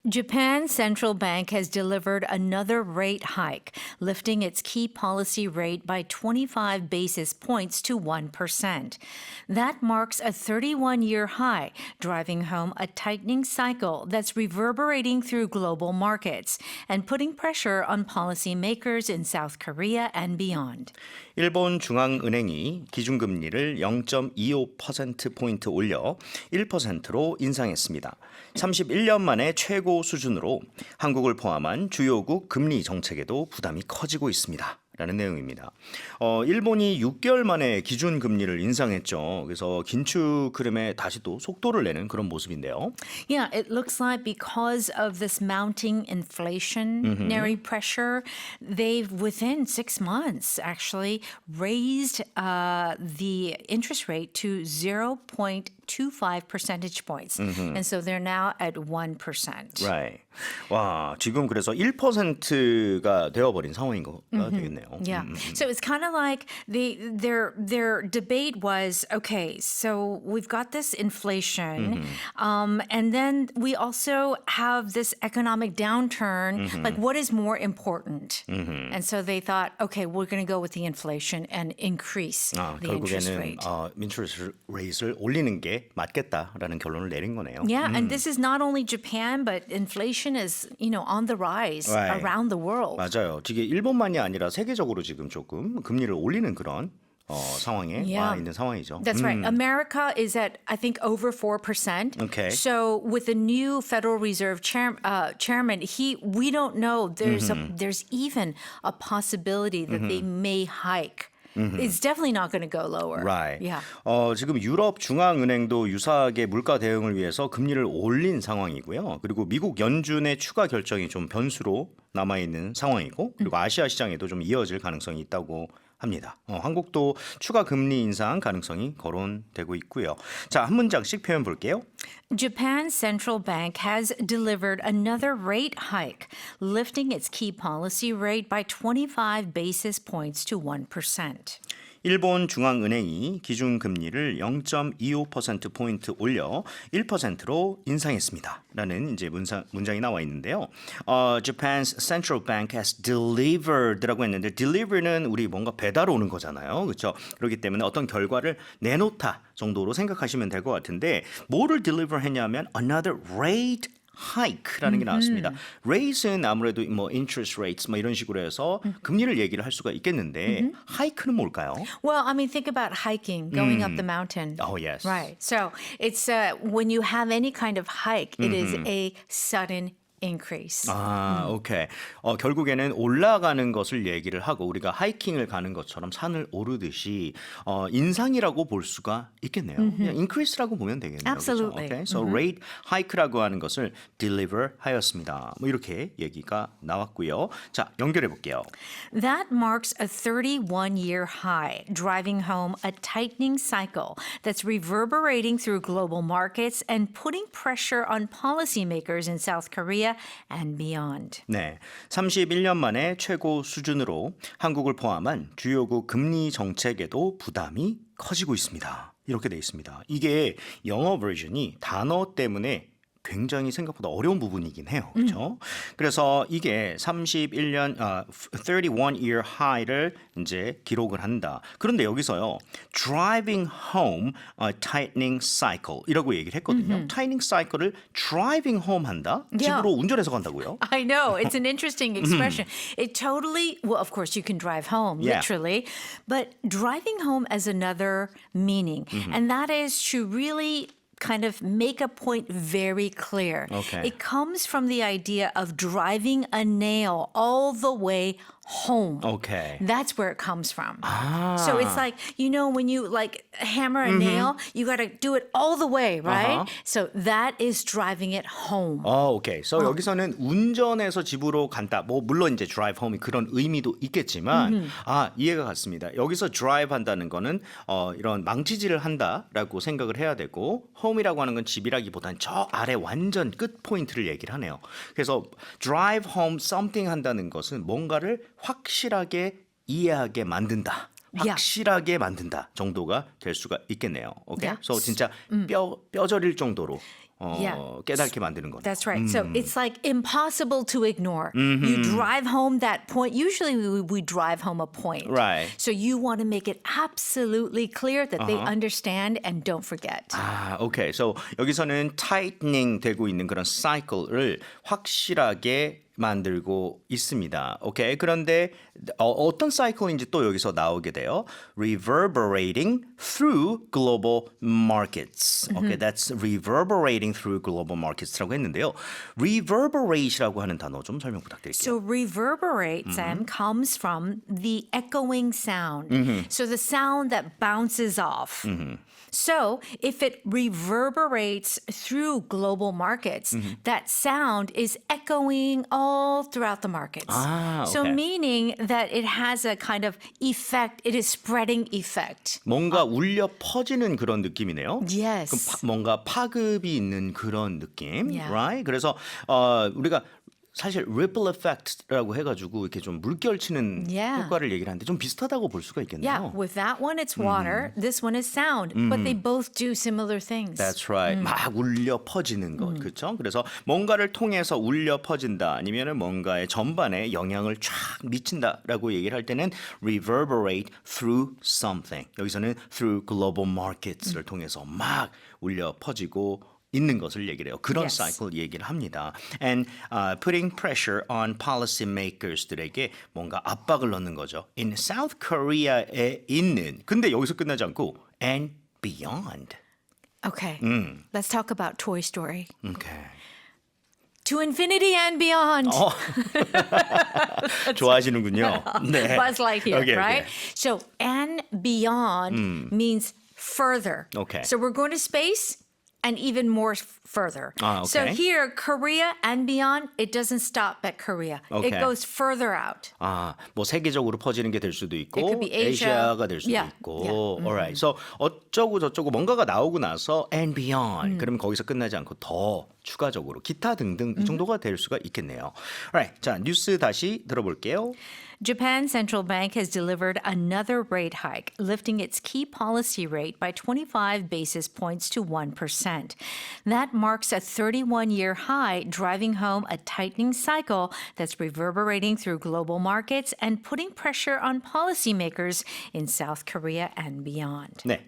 Japan's central bank has delivered another rate hike, lifting its key policy rate by 25 basis points to 1%. That marks a 31-year high, driving home a tightening cycle that's reverberating through global markets and putting pressure on policymakers in South Korea and beyond. 일본 중앙은행이 기준금리를 0.25%포인트 올려 1%로 인상했습니다. 31년 만에 최고 수준으로 한국을 포함한 주요국 금리 정책에도 부담이 커지고 있습니다. 라는 내용입니다. 일본이 6개월 만에 기준 금리를 인상했죠. 그래서 긴축 흐름에 다시 또 속도를 내는 그런 모습인데요. Yeah, it looks like because of this mounting inflationary pressure, they've within 6 months actually raised the interest rate to 0.25 percentage points. And so they're now at 1%. Right. 와, 지금 그래서 1%가 되어버린 상황인 거가 되겠네요. Yeah. So it's kind of like their debate was, okay, so we've got this inflation, and then we also have this economic downturn. Like, what is more important? And so they thought, okay, we're going to go with the inflation and increase the interest rate. 결국에는 인트레스트 레이트를 올리는 게 맞겠다라는 결론을 내린 거네요. Yeah, and this is not only Japan, but inflation is, on the rise Right. around the world. 맞아요. 이게 일본만이 아니라 세계적으로 지금 조금 금리를 올리는 그런 상황에 와 있는 상황이죠. That's right. America is at, I think, over 4%. Okay. So with the new Federal Reserve chairman, we don't know. There's even a possibility that they may hike. It's definitely not going to go lower. Right. Yeah. 지금 유럽 중앙은행도 유사하게 물가 대응을 위해서 금리를 올린 상황이고요. 그리고 미국 연준의 추가 결정이 좀 변수로 남아 있는 상황이고, 그리고 아시아 시장에도 좀 이어질 가능성이 있다고 합니다. 한국도 추가 금리 인상 가능성이 거론되고 있고요. 자, 한 문장씩 표현 볼게요. Japan's central bank has delivered another rate hike, lifting its key policy rate by 25 basis points to 1%. 일본 중앙은행이 기준금리를 0.25%포인트 올려 1%로 인상했습니다. 라는 이제 문장이 나와 있는데요. Japan's central bank has delivered라고 했는데 deliver는 우리 뭔가 배달 오는 거잖아요. 그렇죠? 그렇기 때문에 어떤 결과를 내놓다 정도로 생각하시면 될 것 같은데 뭐를 deliver 했냐면 another rate hike라는 게 나왔습니다. rate는 아무래도 뭐 interest rates 뭐 이런 식으로 해서 금리를 얘기를 할 수가 있겠는데 hike는 뭘까요? Well, I mean, think about hiking, going up the mountain. Oh, yes. Right. So it's when you have any kind of hike, it is a sudden increase. 오케이. 결국에는 올라가는 것을 얘기를 하고 우리가 하이킹을 가는 것처럼 산을 오르듯이 인상이라고 볼 수가 있겠네요. 그냥 increase라고 보면 되겠네요. Absolutely. 그렇죠? Okay? So rate hike라고 하는 것을 deliver 하였습니다. 뭐 이렇게 얘기가 나왔고요. 자, 연결해 볼게요. That marks a 31-year high, driving home a tightening cycle that's reverberating through global markets and putting pressure on policymakers in South Korea and beyond. 네, 31년 만에 최고 수준으로 한국을 포함한 주요국 금리 정책에도 부담이 커지고 있습니다. 이렇게 돼 있습니다. 이게 영어 버전이 단어 때문에 굉장히 생각보다 어려운 부분이긴 해요. 그렇죠? 그래서 이게 31-year high를 이제 기록을 한다. 그런데 여기서요. driving home a tightening cycle 이라고 얘기를 했거든요. tightening cycle을 driving home 한다? 집으로 운전해서 간다고요? I know. It's an interesting expression. It totally, well, of course, you can drive home, Yeah. literally, but driving home has another meaning, and that is to really kind of make a point very clear. Okay. It comes from the idea of driving a nail all the way home. Okay. That's where it comes from. So it's like, when you like hammer a nail, you got to do it all the way, right? So that is driving it home. 오케이. So 여기서는 운전해서 집으로 간다. 뭐 물론 이제 drive home이 그런 의미도 있겠지만 이해가 갔습니다. 여기서 drive 한다는 거는 이런 망치질을 한다라고 생각을 해야 되고 home이라고 하는 건 집이라기보다는 저 아래 완전 끝 포인트를 얘기를 하네요. 그래서 drive home something 한다는 것은 뭔가를 확실하게 이해하게 만든다. 확실하게 만든다 정도가 될 수가 있겠네요. 오케이? Yeah. 그래서 진짜 뼈저릴 정도로 깨닫게 만드는 거네요. That's right. So it's like impossible to ignore. You drive home that point. Usually we drive home a point. Right. So you want to make it absolutely clear that they understand and don't forget. 오케이. So 여기서는 tightening 되고 있는 그런 사이클을 확실하게 만들고 있습니다. 오케이. 그런데 어떤 사이클인지 또 여기서 나오게 돼요. Reverberating through global markets. Okay, that's reverberating through global markets라고 했는데요. Reverberate이라고 하는 단어 좀 설명 부탁드릴게요. So reverberate, Sam, comes from the echoing sound. So the sound that bounces off. So if it reverberates through global markets, that sound is echoing all throughout the markets. So okay. meaning that it has a kind of effect, it is spreading effect. 뭔가 울려 퍼지는 그런 느낌이네요. Yes. 그럼 뭔가 파급이 있는 그런 느낌, Yeah. right? 그래서 우리가 사실 ripple effect라고 해가지고 이렇게 좀 물결치는 Yeah. 효과를 얘기를 하는데 좀 비슷하다고 볼 수가 있겠네요. Yeah, with that one it's water, this one is sound, but they both do similar things. That's right. 막 울려 퍼지는 것, 그렇죠? 그래서 뭔가를 통해서 울려 퍼진다, 아니면은 뭔가의 전반에 영향을 쫙 미친다라고 얘기를 할 때는 reverberate through something. 여기서는 through global markets를 통해서 막 울려 퍼지고 있는 것을 얘기를 해요. 그런 Yes. 사이클 얘기를 합니다. And putting pressure on policymakers들에게 뭔가 압박을 넣는 거죠. In South Korea에 있는, 근데 여기서 끝나지 않고 and beyond. Okay, let's talk about Toy Story. Okay. To infinity and beyond. 좋아하시는군요. 네. Buzz Lightyear, Okay, right? okay. So, and beyond means further. Okay. So we're going to space and even more further. So okay. here, Korea and beyond, it doesn't stop at Korea. Okay. It goes further out. 뭐 세계적으로 퍼지는 게 될 수도 있고, could be Asia. 아시아가 될 수도 Yeah, 있고. yeah. Alright. So 어쩌고 저쩌고 뭔가가 나오고 나서 and beyond. 그러면 거기서 끝나지 않고 더 추가적으로 기타 등등 이 정도가 될 수가 있겠네요. Alright. 자, 뉴스 다시 들어볼게요. Japan Central Bank has delivered another rate hike, lifting its key policy rate by 25 basis points to 1%. That marks a 31-year high, driving home a tightening cycle that's reverberating through global markets and putting pressure on policymakers in South Korea and beyond. 네,